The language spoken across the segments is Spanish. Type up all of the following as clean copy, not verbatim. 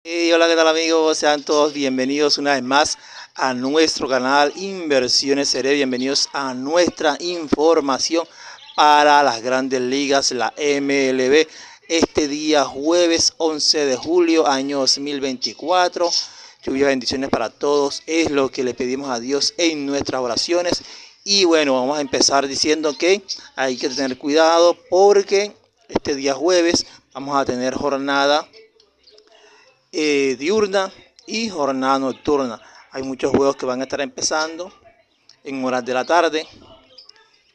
Hola, ¿qué tal amigos? Sean todos bienvenidos una vez más a nuestro canal Inversiones Seré. Bienvenidos a nuestra información para las grandes ligas, la MLB. Este día jueves 11 de julio, año 2024. Lluvia, bendiciones para todos. Es lo que le pedimos a Dios en nuestras oraciones. Y bueno, vamos a empezar diciendo que hay que tener cuidado porque este día jueves vamos a tener jornada diurna y jornada nocturna. Hay muchos juegos que van a estar empezando en horas de la tarde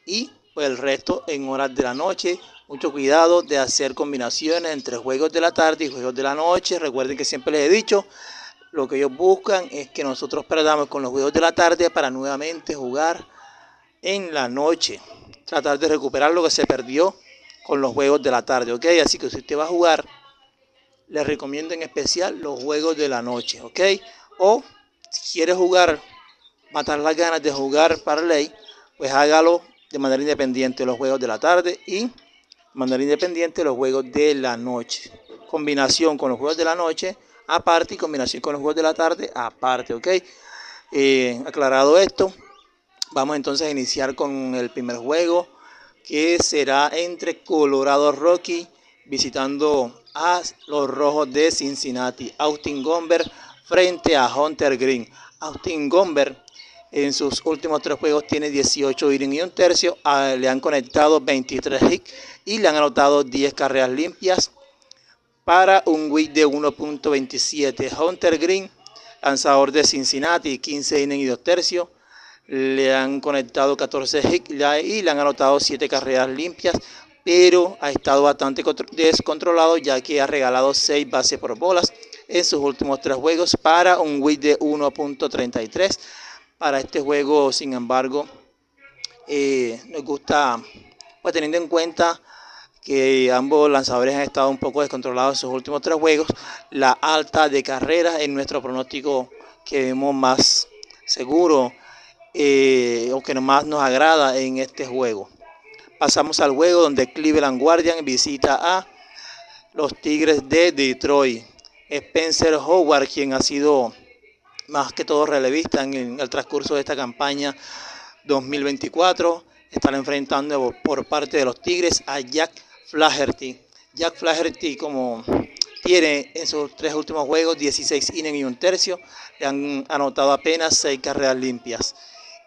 y pues el resto en horas de la noche. Mucho cuidado de hacer combinaciones entre juegos de la tarde y juegos de la noche. Recuerden que siempre les he dicho, lo que ellos buscan es que nosotros perdamos con los juegos de la tarde para nuevamente jugar en la noche. Tratar de recuperar lo que se perdió con los juegos de la tarde, ¿ok? Así que si usted va a jugar, les recomiendo en especial los juegos de la noche, ¿ok? O si quiere jugar, matar las ganas de jugar parlay, pues hágalo de manera independiente los juegos de la tarde y de manera independiente los juegos de la noche. Combinación con los juegos de la noche aparte y combinación con los juegos de la tarde aparte, ¿ok? Aclarado esto, vamos entonces a iniciar con el primer juego, que será entre Colorado Rockies visitando a los Rojos de Cincinnati. Austin Gomber frente a Hunter Green. Austin Gomber en sus últimos 3 juegos tiene 18 innings y un tercio. Le han conectado 23 hits y le han anotado 10 carreras limpias para un WHIP de 1.27. Hunter Green, lanzador de Cincinnati, 15 innings y 2 tercios. Le han conectado 14 hits y le han anotado 7 carreras limpias, pero ha estado bastante descontrolado ya que ha regalado 6 bases por bolas en sus últimos 3 juegos para un WHIP de 1.33. Para este juego, sin embargo, nos gusta, pues teniendo en cuenta que ambos lanzadores han estado un poco descontrolados en sus últimos 3 juegos, la alta de carreras es nuestro pronóstico que vemos más seguro, o que más nos agrada en este juego. Pasamos al juego donde Cleveland Guardians visita a los Tigres de Detroit. Spencer Howard, quien ha sido más que todo relevista en el transcurso de esta campaña 2024, estará enfrentando por parte de los Tigres a Jack Flaherty. Jack Flaherty, como tiene en sus 3 últimos juegos 16 innings y un tercio, le han anotado apenas 6 carreras limpias.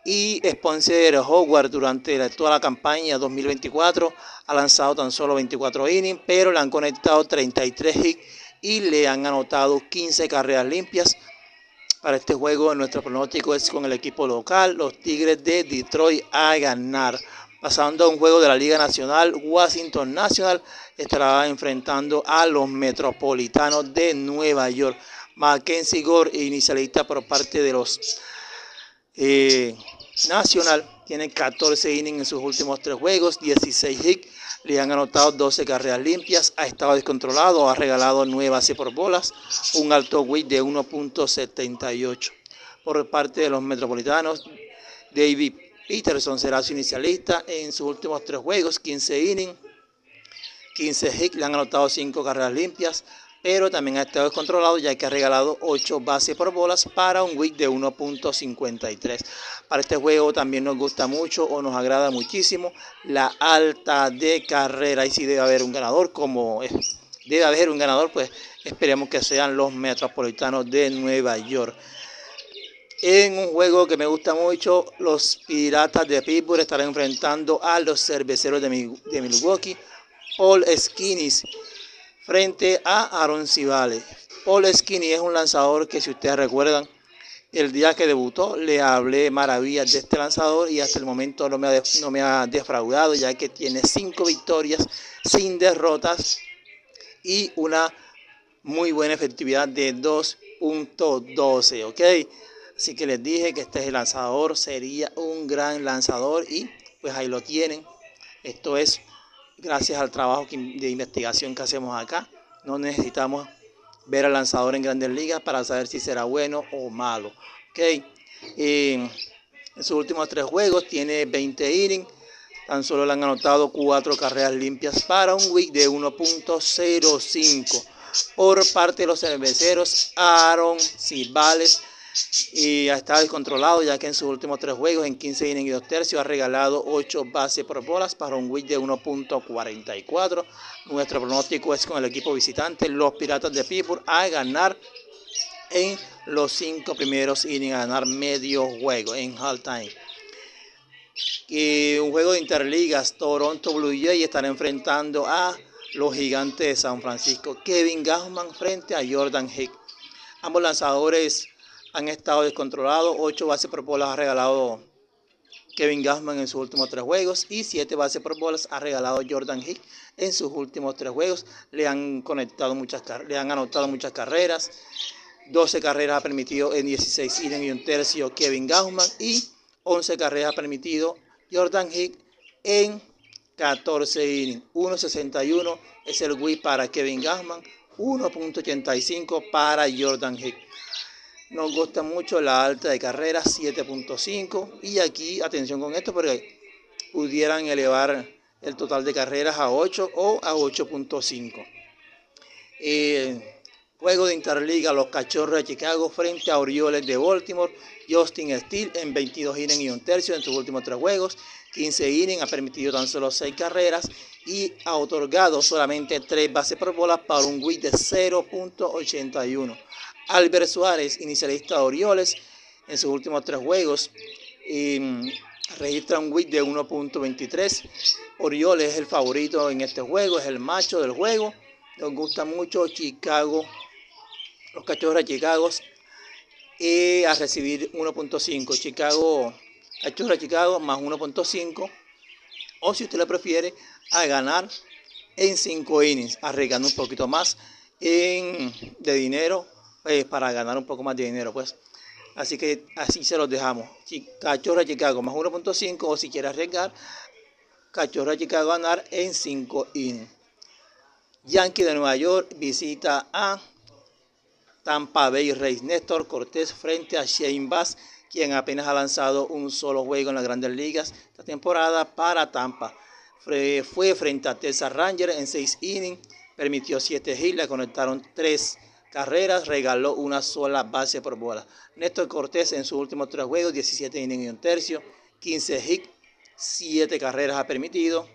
Y Spencer Howard durante toda la campaña 2024 ha lanzado tan solo 24 innings, pero le han conectado 33 hits y le han anotado 15 carreras limpias. Para este juego nuestro pronóstico es con el equipo local, los Tigres de Detroit, a ganar. Pasando a un juego de la Liga Nacional, Washington National estará enfrentando a los Metropolitanos de Nueva York. Mackenzie Gore, inicialista por parte de los Nacional, tiene 14 innings en sus últimos 3 juegos, 16 hits, le han anotado 12 carreras limpias, ha estado descontrolado, ha regalado 9 bases por bolas, un alto WHIP de 1.78. Por parte de los Metropolitanos, David Peterson será su inicialista en sus últimos 3 juegos, 15 innings, 15 hits, le han anotado 5 carreras limpias, pero también ha estado descontrolado ya que ha regalado 8 bases por bolas para un WHIP de 1.53. Para este juego también nos gusta mucho o nos agrada muchísimo la alta de carrera. Y si debe haber un ganador, debe haber un ganador, pues esperemos que sean los Metropolitanos de Nueva York. En un juego que me gusta mucho, los Piratas de Pittsburgh estarán enfrentando a los Cerveceros de Milwaukee. Paul Skenes frente a Aaron Civale. Paul Skenes es un lanzador que, si ustedes recuerdan, el día que debutó le hablé maravillas de este lanzador y hasta el momento no me ha defraudado, ya que tiene 5 victorias sin derrotas y una muy buena efectividad de 2.12, ¿ok? Así que les dije que este lanzador sería un gran lanzador y pues ahí lo tienen. Esto es gracias al trabajo de investigación que hacemos acá. No necesitamos ver al lanzador en Grandes Ligas para saber si será bueno o malo. Okay. En sus últimos 3 juegos tiene 20 innings. Tan solo le han anotado 4 carreras limpias para un WHIP de 1.05. por parte de los cerveceros. Aaron Cibales y ha estado descontrolado, ya que en sus últimos 3 juegos, en 15 innings y 2 tercios, ha regalado 8 bases por bolas para un whip de 1.44. Nuestro pronóstico es con el equipo visitante, los Piratas de Pittsburgh, a ganar en los 5 primeros innings, a ganar medio juego en halftime. Y un juego de interligas, Toronto Blue Jays estará enfrentando a los Gigantes de San Francisco. Kevin Gausman frente a Jordan Hicks. Ambos lanzadores han estado descontrolados. 8 bases por bolas ha regalado Kevin Gausman en sus últimos 3 juegos y 7 bases por bolas ha regalado Jordan Hicks en sus últimos 3 juegos. Le han anotado muchas carreras. 12 carreras ha permitido en 16 innings y 1 tercio Kevin Gausman, y 11 carreras ha permitido Jordan Hicks en 14 innings. 1.61 es el whip para Kevin Gausman, 1.85 para Jordan Hicks. Nos gusta mucho la alta de carreras, 7.5, y aquí atención con esto porque pudieran elevar el total de carreras a 8 o a 8.5. Juego de interliga, los Cachorros de Chicago frente a Orioles de Baltimore. Justin Steele en 22 innings y 1 tercio en sus últimos 3 juegos, 15 innings, ha permitido tan solo 6 carreras y ha otorgado solamente 3 bases por bolas para un whip de 0.81. Albert Suárez, inicialista de Orioles, en sus últimos 3 juegos registra un whip de 1.23. Orioles es el favorito en este juego, es el macho del juego. Nos gusta mucho Chicago, los Cachorros de Chicago, a recibir 1.5. Cachorros de Chicago más 1.5. O si usted le prefiere, a ganar en 5 innings, arriesgando un poquito más de dinero, para ganar un poco más de dinero, pues. Así que así se los dejamos. Cachorros de Chicago más 1.5, o si quiere arriesgar, Cachorros de Chicago a ganar en 5 innings. Yankees de Nueva York visita a Tampa Bay Rays. Néstor Cortés frente a Shane Baz, quien apenas ha lanzado un solo juego en las Grandes Ligas esta temporada para Tampa. Fue frente a Texas Rangers en 6 innings, permitió 7 hits, le conectaron 3 carreras, regaló una sola base por bola. Néstor Cortés en sus últimos 3 juegos, 17 innings y 1 tercio, 15 hits, 7 carreras ha permitido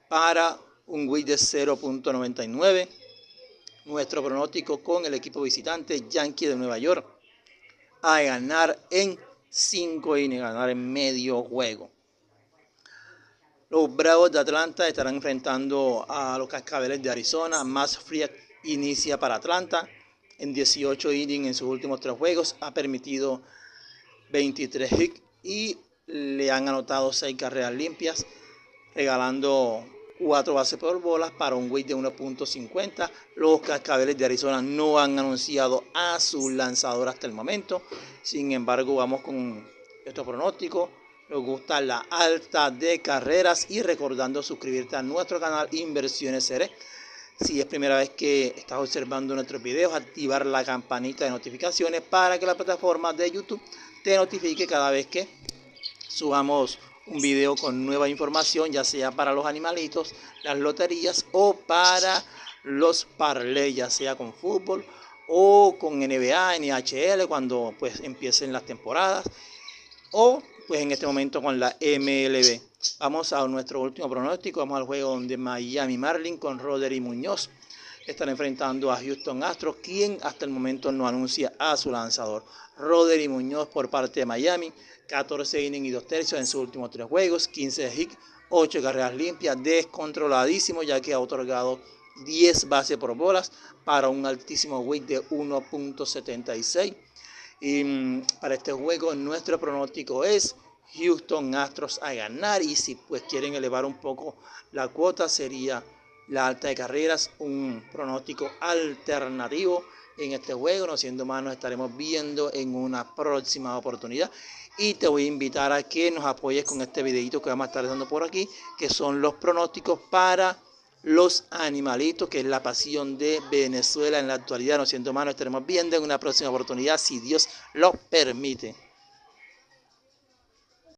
para un whip de 0.99. Nuestro pronóstico con el equipo visitante, Yankees de Nueva York, a ganar en 5 innings, a ganar en medio juego. Los Bravos de Atlanta estarán enfrentando a los Cascabeles de Arizona. Matt Fried inicia para Atlanta en 18 innings en sus últimos 3 juegos. Ha permitido 23 hits y le han anotado 6 carreras limpias, regalando 4 bases por bolas para un whip de 1.50. Los Cascabeles de Arizona no han anunciado a su lanzador hasta el momento. Sin embargo, vamos con nuestro pronóstico. Nos gusta la alta de carreras, y recordando suscribirte a nuestro canal Inversiones Seré. Si es primera vez que estás observando nuestros videos, activar la campanita de notificaciones para que la plataforma de YouTube te notifique cada vez que subamos un video con nueva información, ya sea para los animalitos, las loterías o para los parlays, ya sea con fútbol o con NBA, NHL, cuando pues empiecen las temporadas, o pues en este momento con la MLB. Vamos a nuestro último pronóstico. Vamos al juego de Miami Marlins con Roderick Muñoz. Están enfrentando a Houston Astros, quien hasta el momento no anuncia a su lanzador. Roderick Muñoz por parte de Miami, 14 innings y 2 tercios en sus últimos 3 juegos, 15 hits, 8 carreras limpias, descontroladísimo, ya que ha otorgado 10 bases por bolas para un altísimo whip de 1.76. Y para este juego nuestro pronóstico es Houston Astros a ganar, y si pues quieren elevar un poco la cuota, sería la alta de carreras, un pronóstico alternativo en este juego. No siendo más, nos estaremos viendo en una próxima oportunidad, y te voy a invitar a que nos apoyes con este videito que vamos a estar dando por aquí, que son los pronósticos para los animalitos, que es la pasión de Venezuela en la actualidad. No siendo más, nos estaremos viendo en una próxima oportunidad, si Dios lo permite.